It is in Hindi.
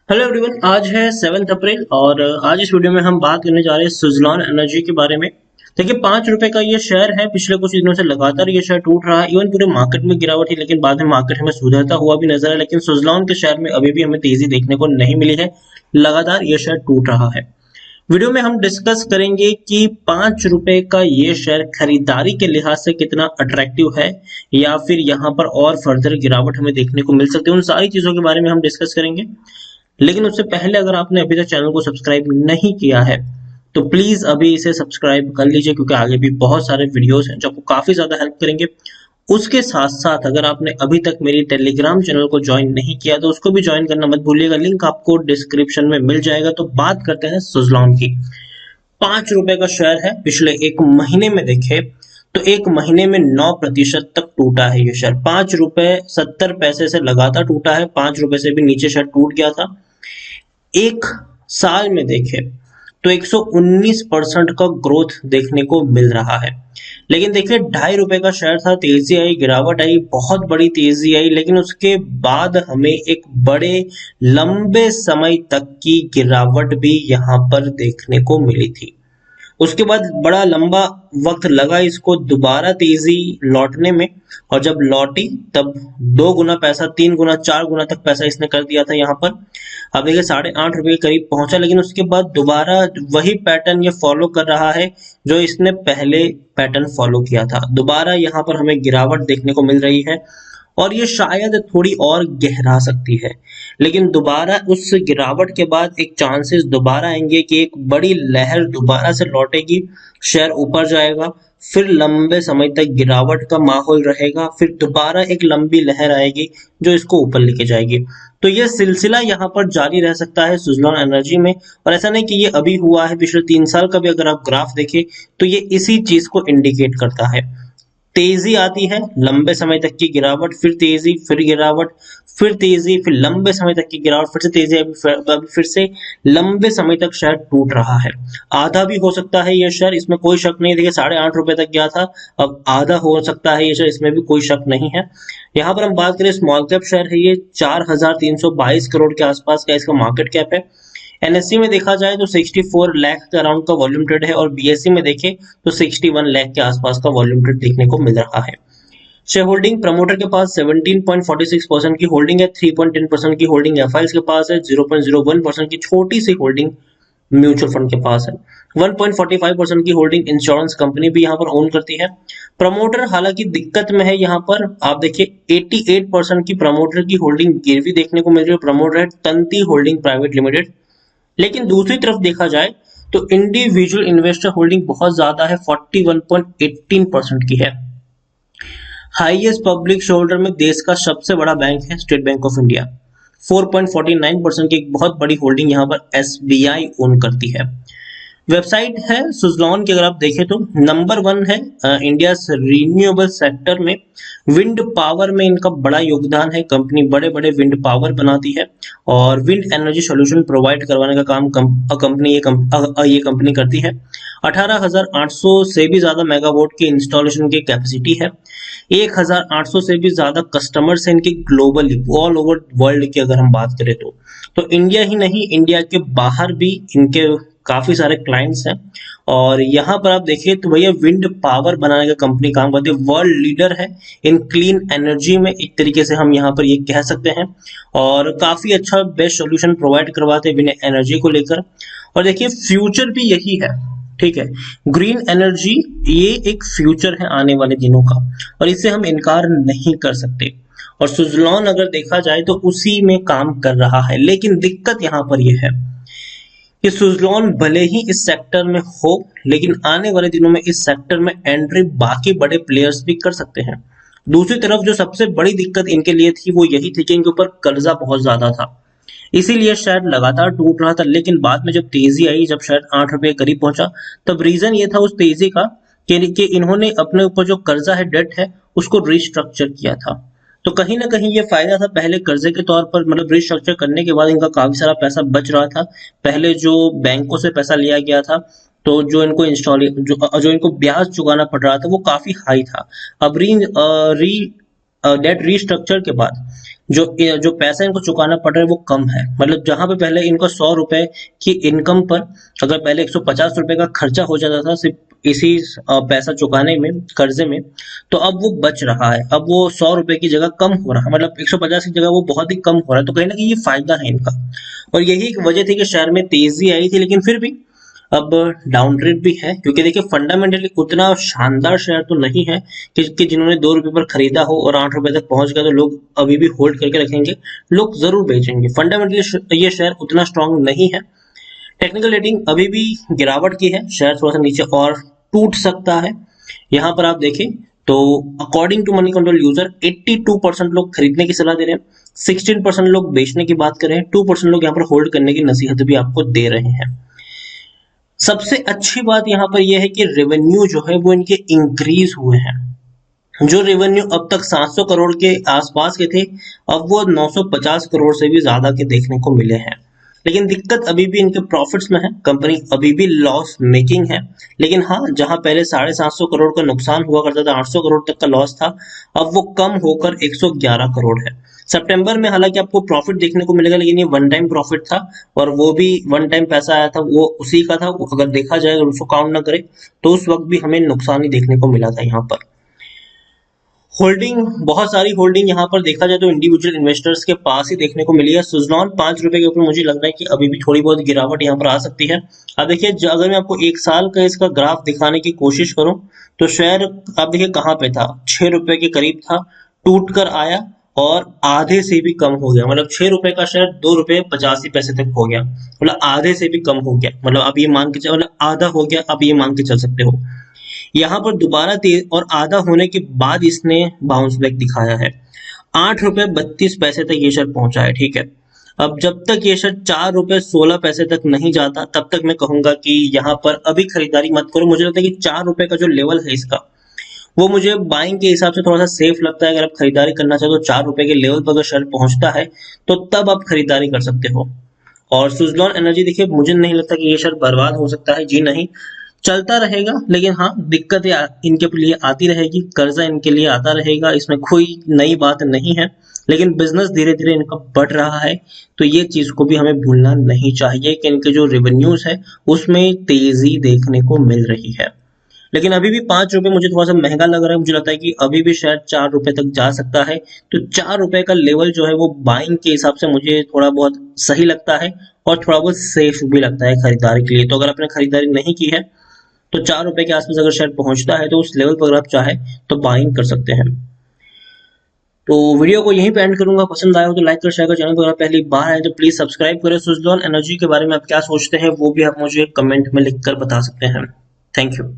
Hello everyone. आज है 7 अप्रैल और आज इस वीडियो में हम बात करने जा रहे हैं सुज़लॉन एनर्जी के बारे में। देखिए, 5 रुपए का ये शेयर है। पिछले कुछ दिनों से लगातार ये शेयर टूट रहा है। इवन पूरे मार्केट में गिरावट है, लेकिन बाद में मार्केट हमें सुधरता हुआ भी नजर है। लेकिन सुज़लॉन के शेयर में अभी भी हमें तेजी देखने को नहीं मिली है। लगातार ये शेयर टूट रहा है। वीडियो में हम डिस्कस करेंगे कि 5 रुपए का ये शेयर खरीदारी के लिहाज से कितना अट्रैक्टिव है, या फिर यहाँ पर और फर्दर गिरावट हमें देखने को मिल सकती है। उन सारी चीजों के बारे में हम डिस्कस करेंगे। लेकिन उससे पहले अगर आपने अभी तक चैनल को सब्सक्राइब नहीं किया है तो प्लीज अभी इसे सब्सक्राइब कर लीजिए, क्योंकि आगे भी बहुत सारे वीडियोस हैं जो आपको काफी ज्यादा हेल्प करेंगे। उसके साथ साथ अगर आपने अभी तक मेरी टेलीग्राम चैनल को ज्वाइन नहीं किया तो उसको भी ज्वाइन करना मत भूलिएगा। लिंक आपको डिस्क्रिप्शन में मिल जाएगा। तो बात करते हैं सुज़लॉन की। 5 रुपए का शेयर है। पिछले एक महीने में देखे तो एक महीने में 9% तक टूटा है ये शेयर। 5 रुपए 70 पैसे से लगातार टूटा है। 5 रुपए से भी नीचे शेयर टूट गया था। एक साल में देखे तो 119% का ग्रोथ देखने को मिल रहा है। लेकिन देखिए, 2.5 रुपए का शेयर था, तेजी आई, गिरावट आई, बहुत बड़ी तेजी आई, लेकिन उसके बाद हमें एक बड़े लंबे समय तक की गिरावट भी यहाँ पर देखने को मिली थी। उसके बाद बड़ा लंबा वक्त लगा इसको दोबारा तेजी लौटने में, और जब लौटी तब 2 गुना पैसा, 3 गुना, 4 गुना तक पैसा इसने कर दिया था यहाँ पर। अब देखिए, 8.5 रुपए के करीब पहुंचा, लेकिन उसके बाद दोबारा वही पैटर्न ये फॉलो कर रहा है जो इसने पहले पैटर्न फॉलो किया था। दोबारा यहाँ पर हमें गिरावट देखने को मिल रही है और ये शायद थोड़ी और गहरा सकती है। लेकिन दोबारा उस गिरावट के बाद एक चांसेस दोबारा आएंगे कि एक बड़ी लहर दोबारा से लौटेगी, शेयर ऊपर जाएगा, फिर लंबे समय तक गिरावट का माहौल रहेगा, फिर दोबारा एक लंबी लहर आएगी जो इसको ऊपर लेके जाएगी। तो ये सिलसिला यहाँ पर जारी रह सकता है सुज़लॉन एनर्जी में। और ऐसा नहीं कि ये अभी हुआ है, पिछले 3 साल का भी अगर आप ग्राफ देखें तो ये इसी चीज को इंडिकेट करता है। तेजी आती है, लंबे समय तक की गिरावट, फिर तेजी, फिर गिरावट, फिर तेजी, फिर लंबे समय तक की गिरावट, फिर से तेजी, अभी फिर से लंबे समय तक शेयर टूट रहा है। आधा भी हो सकता है ये शेयर, इसमें कोई शक नहीं। देखिए, 8.5 रुपए तक गया था, अब आधा हो सकता है ये शेयर, इसमें भी कोई शक नहीं है। यहाँ पर हम बात करें, स्मॉल कैप शेयर है ये, 4,322 करोड़ के आसपास का इसका मार्केट कैप है। एनएससी में देखा जाए तो 64 लाख के अराउंड का वॉल्यूम ट्रेड है, और बीएससी में देखें तो 61 लाख के आसपास का वॉल्यूम ट्रेड देखने को मिल रहा है। शेयर होल्डिंग, प्रमोटर के पास 17.46% की होल्डिंग है, 3.10% की होल्डिंग एफआईज के पास है, 0.01% की छोटी सी होल्डिंग म्यूचुअल फंड के पास है, 1.45% की होल्डिंग इंश्योरेंस कंपनी भी यहाँ पर ओन करती है। प्रमोटर हालांकि दिक्कत में है। यहाँ पर आप देखिए, 88% की प्रमोटर की होल्डिंग गिरवी देखने को मिल रही है। प्रमोटर है तंती होल्डिंग प्राइवेट लिमिटेड। लेकिन दूसरी तरफ देखा जाए तो इंडिविजुअल इन्वेस्टर होल्डिंग बहुत ज्यादा है, 41.18% की है। हाईएस्ट पब्लिक शेयरहोल्डर में देश का सबसे बड़ा बैंक है स्टेट बैंक ऑफ इंडिया, 4.49% की एक बहुत बड़ी होल्डिंग यहाँ पर एसबीआई ओन करती है। वेबसाइट है सुज़लॉन की, अगर आप देखें तो नंबर 1 है इंडिया रिन्यूएबल सेक्टर में। विंड पावर में इनका बड़ा योगदान है। कंपनी बड़े बड़े विंड पावर बनाती है और विंड एनर्जी सोल्यूशन प्रोवाइड करवाने का काम ये कंपनी करती है। 18,800 से भी ज्यादा मेगावाट की इंस्टॉलेशन की कैपेसिटी है। 1,800 से भी ज्यादा कस्टमर्स हैं इनके ग्लोबली, ऑल ओवर वर्ल्ड की अगर हम बात करें तो इंडिया ही नहीं, इंडिया के बाहर भी इनके काफी सारे क्लाइंट्स हैं। और यहाँ पर आप देखिए तो भैया, विंड पावर बनाने का कंपनी काम करती है, वर्ल्ड लीडर है इन क्लीन एनर्जी में, एक तरीके से हम यहाँ पर ये कह सकते हैं। और काफी अच्छा बेस्ट सॉल्यूशन प्रोवाइड करवाते हैं विंड एनर्जी को लेकर। और देखिए, फ्यूचर भी यही है, ठीक है। ग्रीन एनर्जी ये एक फ्यूचर है आने वाले दिनों का, और इससे हम इनकार नहीं कर सकते। और सुज़लॉन अगर देखा जाए तो उसी में काम कर रहा है। लेकिन दिक्कत यहाँ पर यह है कि सुज़लॉन भले ही इस सेक्टर में हो, लेकिन आने वाले दिनों में इस सेक्टर में एंट्री बाकी बड़े प्लेयर्स भी कर सकते हैं। दूसरी तरफ जो सबसे बड़ी दिक्कत इनके लिए थी वो यही थी कि इनके ऊपर कर्जा बहुत ज्यादा था, इसीलिए शायद लगातार टूट रहा था। लेकिन बाद में जब तेजी आई, जब शायद 8 रुपए के करीब पहुंचा, तब रीजन ये था उस तेजी का कि इन्होंने अपने ऊपर जो कर्जा है, डेट है, उसको रिस्ट्रक्चर किया था। तो कहीं ना कहीं ये फायदा था। पहले कर्जे के तौर पर, मतलब रिस्ट्रक्चर करने के बाद इनका काफी सारा पैसा बच रहा था। पहले जो बैंकों से पैसा लिया गया था, तो जो इनको जो इनको ब्याज चुकाना पड़ रहा था वो काफी हाई था। अब डेट रिस्ट्रक्चर के बाद जो पैसा इनको चुकाना पड़ रहा है वो कम है। मतलब जहां पे पहले इनको 100 रुपए की इनकम पर अगर पहले 150 रुपए का खर्चा हो जाता था सिर्फ इसी पैसा चुकाने में, कर्जे में, तो अब वो बच रहा है। अब वो 100 रुपए की जगह कम हो रहा है, मतलब 150 की जगह वो बहुत ही कम हो रहा है। तो कहीं ना कहीं ये फायदा है इनका, और यही एक वजह थी कि शेयर में तेजी आई थी। लेकिन फिर भी अब डाउन ट्रेड भी है, क्योंकि देखिए फंडामेंटली उतना शानदार शेयर तो नहीं है कि जिन्होंने 2 रुपए पर खरीदा हो और 8 रुपए तक पहुंच गया तो लोग अभी भी होल्ड करके रखेंगे, लोग जरूर बेचेंगे। फंडामेंटली ये शेयर उतना स्ट्रांग नहीं है। टेक्निकल रेटिंग अभी भी गिरावट की है, शेयर थोड़ा सा नीचे और टूट सकता है। यहाँ पर आप देखें तो according to Moneycontrol user 82% लोग खरीदने की सलाह दे रहे हैं, 16% लोग बेचने की बात कर रहे हैं, 2% लोग यहाँ पर होल्ड करने की नसीहत भी आपको दे रहे हैं। सबसे अच्छी बात यहाँ पर यह है कि रेवेन्यू जो है वो इनके इंक्रीज हुए हैं। जो रेवेन्यू अब तक 700 करोड़ के आसपास के थे, अब वो 950 करोड़ से भी ज्यादा के देखने को मिले हैं। लेकिन दिक्कत अभी भी इनके प्रॉफिट्स में है, कंपनी अभी भी लॉस मेकिंग है। लेकिन हाँ, जहां पहले 750 करोड़ का नुकसान हुआ करता था, 800 करोड़ तक का लॉस था, अब वो कम होकर 111 करोड़ है। सितंबर में हालांकि आपको प्रॉफिट देखने को मिलेगा, लेकिन ये वन टाइम प्रॉफिट था, और वो भी वन टाइम पैसा आया था वो उसी का था। अगर देखा जाए और उसको काउंट ना करे तो उस वक्त भी हमें नुकसान ही देखने को मिला था। यहाँ पर होल्डिंग, बहुत सारी होल्डिंग यहाँ पर देखा जाए तो इंडिविजुअल इन्वेस्टर्स के पास ही देखने को मिली है। सुजलॉन 5 रुपए के ऊपर मुझे लग रहा है कि अभी भी थोड़ी बहुत गिरावट यहाँ पर आ सकती है। अब देखिए, अगर मैं आपको 1 साल का इसका ग्राफ दिखाने की कोशिश करूं तो शेयर आप देखिए कहाँ पे था, 6 रुपए के करीब था, टूट कर आया और आधे से भी कम हो गया। मतलब 6 रुपए का शेयर 2 रुपए 85 पैसे तक हो गया, मतलब आधे से भी कम हो गया। मतलब आप ये मान के चल, मतलब आधा हो गया, आप ये मान के चल सकते हो। यहाँ पर दोबारा तेज और आधा होने के बाद इसने बाउंस बैक दिखाया है। 8 रुपए 32 पैसे तक ये शेयर पहुंचा है, ठीक है। अब जब तक ये शेयर 4 रुपए 16 पैसे तक नहीं जाता, तब तक मैं कहूंगा कि यहाँ पर अभी खरीदारी मत करो। मुझे लगता है कि 4 रुपए का जो लेवल है इसका, वो मुझे बाइंग के हिसाब से थोड़ा सा सेफ लगता है। अगर आप खरीदारी करना चाहते हो तो 4 रुपए के लेवल पर अगर शेयर पहुंचता है तो तब आप खरीदारी कर सकते हो। और सुजलॉन एनर्जी देखिए, मुझे नहीं लगता कि ये शेयर बर्बाद हो सकता है, जी नहीं, चलता रहेगा। लेकिन हाँ, दिक्कतें इनके लिए आती रहेगी, कर्जा इनके लिए आता रहेगा, इसमें कोई नई बात नहीं है। लेकिन बिजनेस धीरे धीरे इनका बढ़ रहा है, तो ये चीज को भी हमें भूलना नहीं चाहिए कि इनके जो रेवेन्यूज है उसमें तेजी देखने को मिल रही है। लेकिन अभी भी 5 रुपए मुझे थोड़ा सा महंगा लग रहा है। मुझे लगता है कि अभी भी शायद 4 रुपए तक जा सकता है। तो 4 रुपए का लेवल जो है वो बाइंग के हिसाब से मुझे थोड़ा बहुत सही लगता है, और थोड़ा बहुत सेफ भी लगता है खरीदारी के लिए। तो अगर आपने खरीदारी नहीं की है तो 4 रुपए के आसपास अगर शेयर पहुंचता है तो उस लेवल पर अगर आप चाहे तो बाइंग कर सकते हैं। तो वीडियो को यहीं पे एंड करूंगा। पसंद आया हो तो लाइक कर, शेयर कर। चैनल पर अगर पहली बार आए तो प्लीज सब्सक्राइब करें। सुजलॉन एनर्जी के बारे में आप क्या सोचते हैं वो भी आप मुझे कमेंट में लिखकर बता सकते हैं। Thank you.